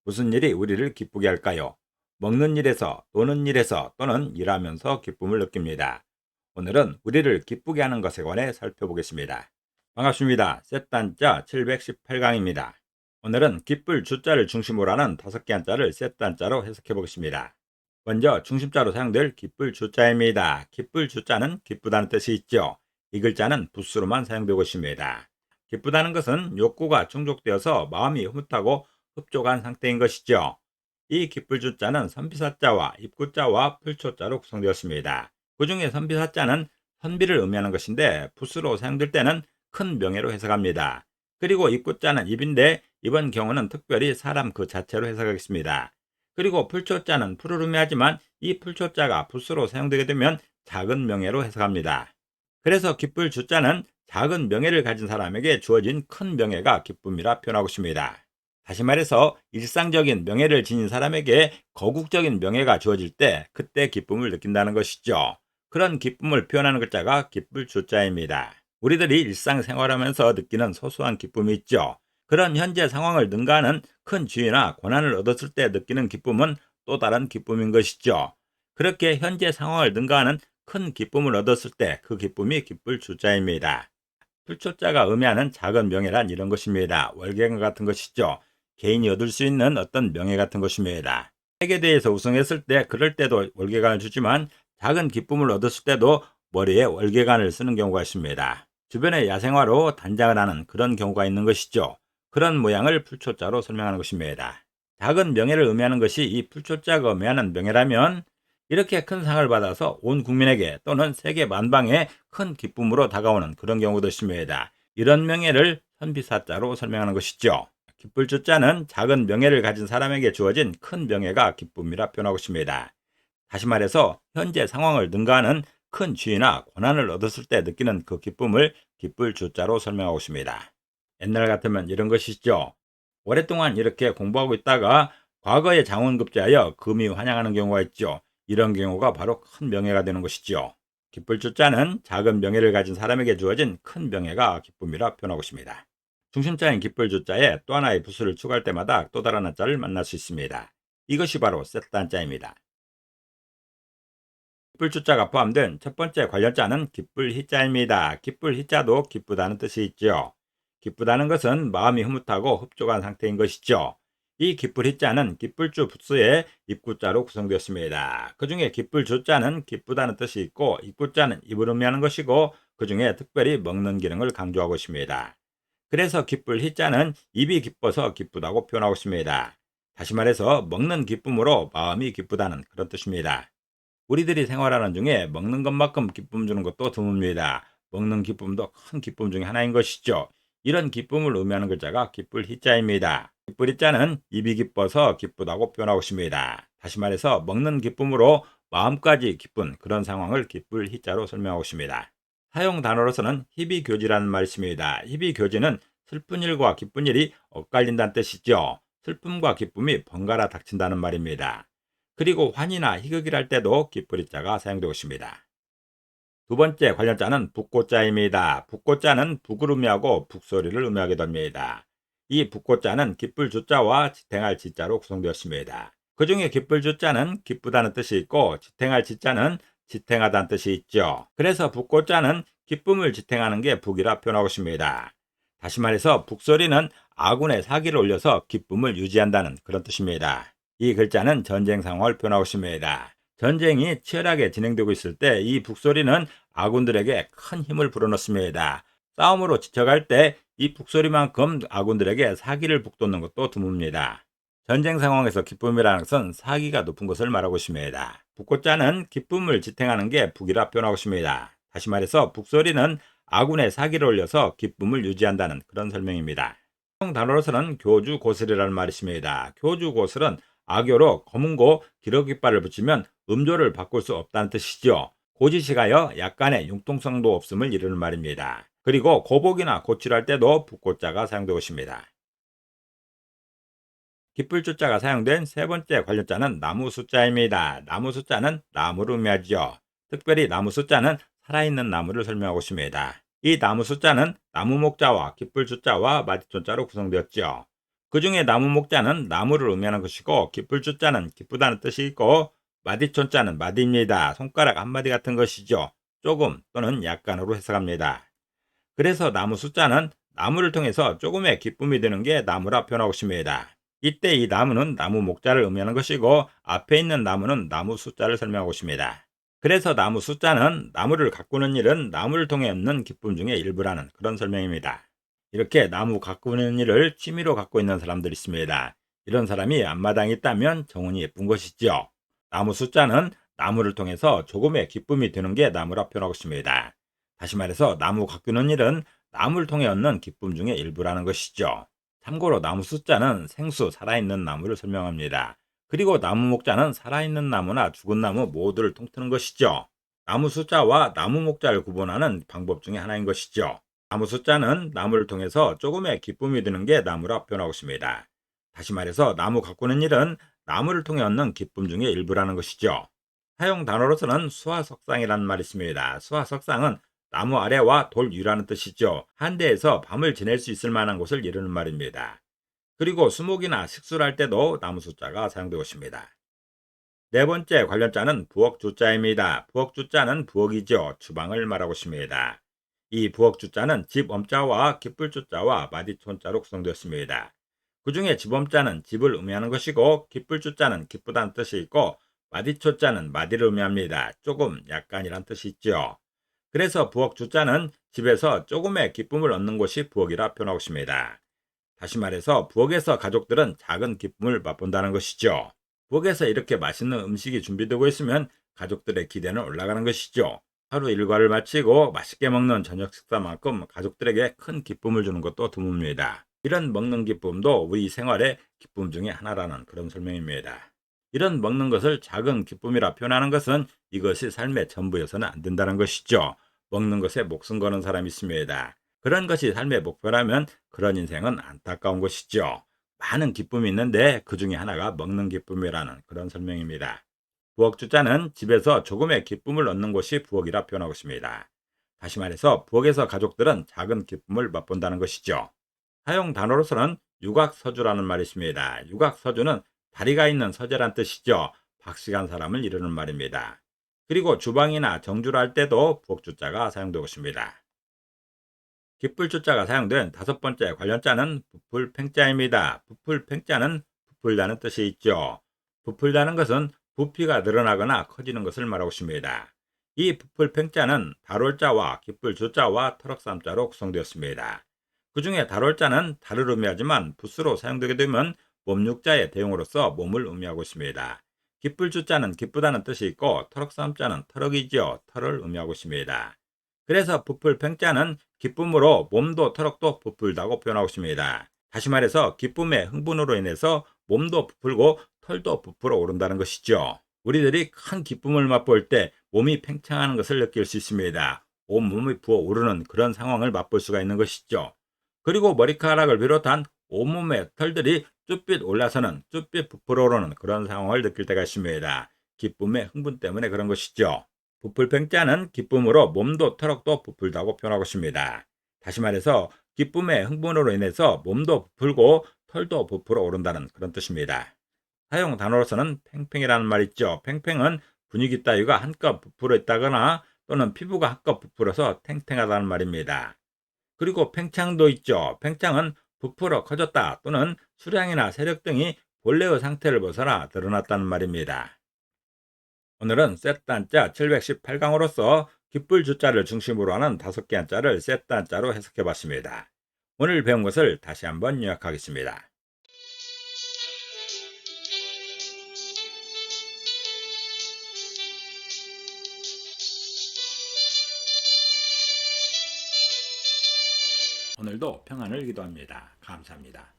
무슨 일이 우리를 기쁘게 할까요? 먹는 일에서, 노는 일에서 또는 일하면서 기쁨을 느낍니다. 오늘은 우리를 기쁘게 하는 것에 관해 살펴보겠습니다. 반갑습니다. 셋단자 718강입니다. 오늘은 기쁠 주자를 중심으로 하는 5개 한자를 셋단자로 해석해 보겠습니다. 먼저 중심자로 사용될 기쁠 주자입니다. 기쁠 주자는 기쁘다는 뜻이 있죠. 이 글자는 부수로만 사용되고 있습니다. 기쁘다는 것은 욕구가 충족되어서 마음이 흐뭇하고 흡족한 상태인 것이죠. 이 기쁠 주자는 선비사자와 입구자와 풀초자로 구성되었습니다. 그 중에 선비사자는 선비를 의미하는 것인데 붓으로 사용될 때는 큰 명예로 해석합니다. 그리고 입구자는 입인데 이번 경우는 특별히 사람 그 자체로 해석하겠습니다. 그리고 풀초자는 풀을 의미하지만 이 풀초자가 붓으로 사용되게 되면 작은 명예로 해석합니다. 그래서 기쁠 주자는 작은 명예를 가진 사람에게 주어진 큰 명예가 기쁨이라 표현하고 있습니다. 다시 말해서 일상적인 명예를 지닌 사람에게 거국적인 명예가 주어질 때 그때 기쁨을 느낀다는 것이죠. 그런 기쁨을 표현하는 글자가 기쁠 주자입니다. 우리들이 일상생활하면서 느끼는 소소한 기쁨이 있죠. 그런 현재 상황을 능가하는 큰 지위나 권한을 얻었을 때 느끼는 기쁨은 또 다른 기쁨인 것이죠. 그렇게 현재 상황을 능가하는 큰 기쁨을 얻었을 때 그 기쁨이 기쁠 주자입니다. 풀초자가 의미하는 작은 명예란 이런 것입니다. 월계관 같은 것이죠. 개인이 얻을 수 있는 어떤 명예 같은 것입니다. 책에 대해서 우승했을 때 그럴 때도 월계관을 주지만 작은 기쁨을 얻었을 때도 머리에 월계관을 쓰는 경우가 있습니다. 주변의 야생화로 단장을 하는 그런 경우가 있는 것이죠. 그런 모양을 풀초자로 설명하는 것입니다. 작은 명예를 의미하는 것이 이 풀초자가 의미하는 명예라면 이렇게 큰 상을 받아서 온 국민에게 또는 세계 만방에 큰 기쁨으로 다가오는 그런 경우도 있습니다. 이런 명예를 선비사자로 설명하는 것이죠. 기쁠 주자는 작은 명예를 가진 사람에게 주어진 큰 명예가 기쁨이라 표현하고 있습니다. 다시 말해서 현재 상황을 능가하는 큰 지위나 권한을 얻었을 때 느끼는 그 기쁨을 기쁠 주자로 설명하고 있습니다. 옛날 같으면 이런 것이죠. 오랫동안 이렇게 공부하고 있다가 과거에 장원급제하여 금이 환영하는 경우가 있죠. 이런 경우가 바로 큰 명예가 되는 것이죠. 기쁠 주자는 작은 명예를 가진 사람에게 주어진 큰 명예가 기쁨이라 표현하고 있습니다. 중심자인 기쁠 주자에 또 하나의 부수를 추가할 때마다 또 다른 한자를 만날 수 있습니다. 이것이 바로 세트한자입니다. 기쁠 주자가 포함된 첫 번째 관련자는 기쁠 희자입니다. 기쁠 희자도 기쁘다는 뜻이 있죠. 기쁘다는 것은 마음이 흐뭇하고 흡족한 상태인 것이죠. 이 기쁠 희자는 기쁠주 부수의 입구자로 구성되었습니다. 그 중에 기쁠 주자는 기쁘다는 뜻이 있고 입구자는 입을 의미하는 것이고 그 중에 특별히 먹는 기능을 강조하고 있습니다. 그래서 기쁠 희자는 입이 기뻐서 기쁘다고 표현하고 있습니다. 다시 말해서 먹는 기쁨으로 마음이 기쁘다는 그런 뜻입니다. 우리들이 생활하는 중에 먹는 것만큼 기쁨 주는 것도 드뭅니다. 먹는 기쁨도 큰 기쁨 중에 하나인 것이죠. 이런 기쁨을 의미하는 글자가 기쁠 희자입니다. 기쁠 희자는 입이 기뻐서 기쁘다고 표현하고 있습니다. 다시 말해서 먹는 기쁨으로 마음까지 기쁜 그런 상황을 기쁠 희자로 설명하고 있습니다. 사용 단어로서는 희비교지라는 말이 있습니다. 희비교지는 슬픈 일과 기쁜 일이 엇갈린다는 뜻이죠. 슬픔과 기쁨이 번갈아 닥친다는 말입니다. 그리고 환희나 희극이랄 때도 기쁠 희자가 사용되고 있습니다. 두 번째 관련자는 북고자입니다. 북고자는 북을 의미하고 북소리를 의미하게 됩니다. 이 북고자는 기쁠 주자와 지탱할 지자로 구성되었습니다. 그 중에 기쁠 주자는 기쁘다는 뜻이 있고 지탱할 지자는 지탱하다는 뜻이 있죠. 그래서 북고자는 기쁨을 지탱하는 게 북이라 표현하고 있습니다. 다시 말해서 북소리는 아군의 사기를 올려서 기쁨을 유지한다는 그런 뜻입니다. 이 글자는 전쟁 상황을 표현하고 있습니다. 전쟁이 치열하게 진행되고 있을 때 이 북소리는 아군들에게 큰 힘을 불어넣습니다. 싸움으로 지쳐갈 때 이 북소리만큼 아군들에게 사기를 북돋는 것도 드뭅니다. 전쟁 상황에서 기쁨이라는 것은 사기가 높은 것을 말하고 있습니다. 북고자는 기쁨을 지탱하는 게 북이라 표현하고 있습니다. 다시 말해서 북소리는 아군의 사기를 올려서 기쁨을 유지한다는 그런 설명입니다. 단어로서는 교주고슬이라는 말이 있습니다. 교주고슬은 악교로 검은고 기러기발을 붙이면 음조를 바꿀 수 없다는 뜻이죠. 고지식하여 약간의 융통성도 없음을 이루는 말입니다. 그리고 고복이나 고칠할 때도 북고자가 사용되고 있습니다. 기쁠 주자가 사용된 세 번째 관련자는 나무 숫자입니다. 나무 숫자는 나무를 의미하죠. 특별히 나무 숫자는 살아있는 나무를 설명하고 있습니다. 이 나무 숫자는 나무 목자와 기쁠 주자와 마디존자로 구성되었죠. 그 중에 나무 목자는 나무를 의미하는 것이고 기쁠 주자는 기쁘다는 뜻이 있고 마디촌자는 마디입니다. 손가락 한마디 같은 것이죠. 조금 또는 약간으로 해석합니다. 그래서 나무 숫자는 나무를 통해서 조금의 기쁨이 드는 게 나무라 표현하고 있습니다. 이때 이 나무는 나무 목자를 의미하는 것이고 앞에 있는 나무는 나무 숫자를 설명하고 있습니다. 그래서 나무 숫자는 나무를 가꾸는 일은 나무를 통해 얻는 기쁨 중의 일부라는 그런 설명입니다. 이렇게 나무 가꾸는 일을 취미로 갖고 있는 사람들이 있습니다. 이런 사람이 앞마당에 있다면 정운이 예쁜 것이죠. 나무 숫자는 나무를 통해서 조금의 기쁨이 드는 게 나무라 표현하고 있습니다. 다시 말해서 나무 가꾸는 일은 나무를 통해 얻는 기쁨 중의 일부라는 것이죠. 참고로 나무 숫자는 생수, 살아있는 나무를 설명합니다. 그리고 나무 목자는 살아있는 나무나 죽은 나무 모두를 통틀는 것이죠. 나무 숫자와 나무 목자를 구분하는 방법 중에 하나인 것이죠. 나무 숫자는 나무를 통해서 조금의 기쁨이 드는 게 나무라 표현하고 있습니다. 다시 말해서 나무 가꾸는 일은 나무를 통해 얻는 기쁨 중의 일부라는 것이죠. 사용 단어로서는 수화석상이라는 말이 있습니다. 수화석상은 나무 아래와 돌 위라는 뜻이죠. 한 대에서 밤을 지낼 수 있을 만한 곳을 이루는 말입니다. 그리고 수목이나 식수를 할 때도 나무 숫자가 사용되고 있습니다. 네 번째 관련 자는 부엌주자입니다. 부엌주자는 부엌이죠. 주방을 말하고 있습니다. 이 부엌주자는 집엄자와 기쁠주자와 마디촌자로 구성되었습니다. 그 중에 집엄자는 집을 의미하는 것이고 기쁠주자는 기쁘다는 뜻이 있고 마디초자는 마디를 의미합니다. 조금, 약간이란 뜻이 있죠. 그래서 부엌주자는 집에서 조금의 기쁨을 얻는 곳이 부엌이라 표현하고 있습니다. 다시 말해서 부엌에서 가족들은 작은 기쁨을 맛본다는 것이죠. 부엌에서 이렇게 맛있는 음식이 준비되고 있으면 가족들의 기대는 올라가는 것이죠. 하루 일과를 마치고 맛있게 먹는 저녁 식사만큼 가족들에게 큰 기쁨을 주는 것도 드뭅니다. 이런 먹는 기쁨도 우리 생활의 기쁨 중에 하나라는 그런 설명입니다. 이런 먹는 것을 작은 기쁨이라 표현하는 것은 이것이 삶의 전부여서는 안 된다는 것이죠. 먹는 것에 목숨 거는 사람이 있습니다. 그런 것이 삶의 목표라면 그런 인생은 안타까운 것이죠. 많은 기쁨이 있는데 그 중에 하나가 먹는 기쁨이라는 그런 설명입니다. 부엌주자는 집에서 조금의 기쁨을 얻는 곳이 부엌이라 표현하고 있습니다. 다시 말해서 부엌에서 가족들은 작은 기쁨을 맛본다는 것이죠. 사용 단어로서는 유곽서주라는 말이 있습니다. 유곽서주는 다리가 있는 서재란 뜻이죠. 박식한 사람을 이루는 말입니다. 그리고 주방이나 정주를 할 때도 부엌주자가 사용되고 있습니다. 기쁠주자가 사용된 다섯 번째 관련자는 부풀팽자입니다. 부풀팽자는 부풀다는 뜻이 있죠. 부풀다는 것은 부피가 늘어나거나 커지는 것을 말하고 있습니다. 이 부풀팽자는 달월자와 기쁠주자와 터럭삼자로 구성되었습니다. 그 중에 달월자는 달을 의미하지만 붓으로 사용되게 되면 몸육자의 대용으로서 몸을 의미하고 있습니다. 기쁠주자는 기쁘다는 뜻이 있고 터럭삼자는 터럭이지요. 털을 의미하고 있습니다. 그래서 부풀팽자는 기쁨으로 몸도 터럭도 부풀다고 표현하고 있습니다. 다시 말해서 기쁨의 흥분으로 인해서 몸도 부풀고 털도 부풀어 오른다는 것이죠. 우리들이 큰 기쁨을 맛볼 때 몸이 팽창하는 것을 느낄 수 있습니다. 온몸이 부어오르는 그런 상황을 맛볼 수가 있는 것이죠. 그리고 머리카락을 비롯한 온몸의 털들이 쭈삣 올라서는 쭈삣 부풀어 오르는 그런 상황을 느낄 때가 있습니다. 기쁨의 흥분 때문에 그런 것이죠. 부풀팽자는 기쁨으로 몸도 터럭도 부풀다고 표현하고 있습니다. 다시 말해서 기쁨의 흥분으로 인해서 몸도 부풀고 털도 부풀어 오른다는 그런 뜻입니다. 사용 단어로서는 팽팽이라는 말이 있죠. 팽팽은 분위기 따위가 한껏 부풀어 있다거나 또는 피부가 한껏 부풀어서 탱탱하다는 말입니다. 그리고 팽창도 있죠. 팽창은 부풀어 커졌다 또는 수량이나 세력 등이 본래의 상태를 벗어나 드러났다는 말입니다. 오늘은 셋단자 718강으로서 기쁠 주자를 중심으로 하는 5개 한자를 셋단자로 해석해 봤습니다. 오늘 배운 것을 다시 한번 요약하겠습니다. 오늘도 평안을 기도합니다. 감사합니다.